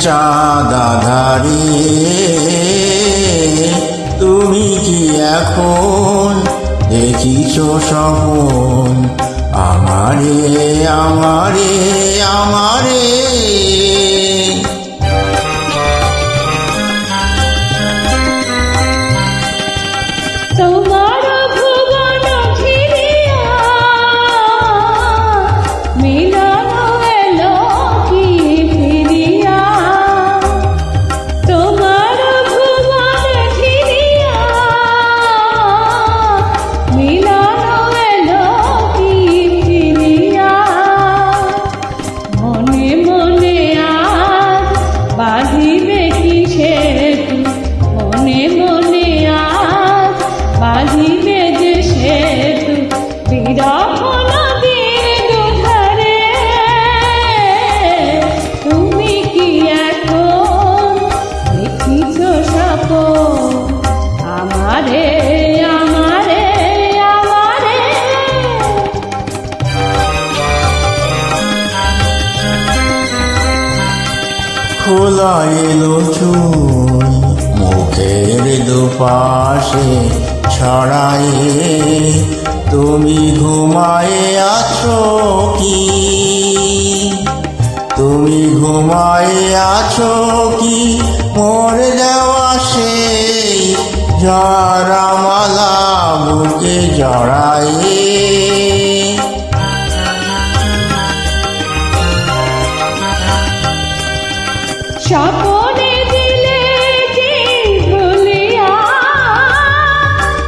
চাঁদ আঁধারে তুমি কি এখন দেখিছ স্বপন আমারে আমারে আমারে। তোমার ভুবন ঘিরিয়া মিলন এলো কি ফিরিয়া, তোমার ভুবন ঘিরিয়া মিলন এলো কি ফিরিয়া। মনে মনে আজ বাঁধিবে কি সেতু, মনে মনে আজ বাঁধিবে যে সেতু বিরহ নদীর দুধারে। তুমি কি এখন দেখিছ স্বপন আমারে আমারে আমারে। খোলা এলো চুল মুখের দুপাশে ছড়ায়ে, তুমি ঘুমায়ে আছো কি, তুমি ঘুমায়ে আছো কি মোর দেওয়া সেই জরামালা বুকে জড়ায়ে। স্বপনে দিলে যে ভুলিয়া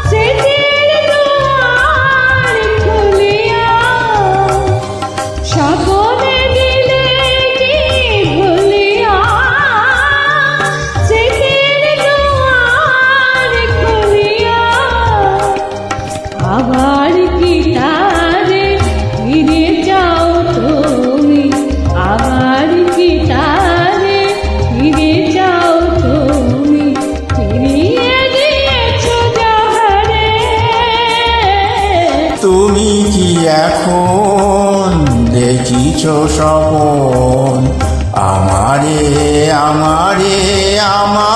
স্মৃতির দুয়ার খুলিয়া, স্বপনে দিলে যে ভুলিয়া স্মৃতির দুয়ার খুলিয়া। আবার কি তারে ফিরে যাও তুমি, আবার কি তারে ফিরে যাও তুমি, ফিরিয়ে দিয়েছ যাহারে। তুমি কি এখন দেখিছ স্বপন আমারে আমারে আমার।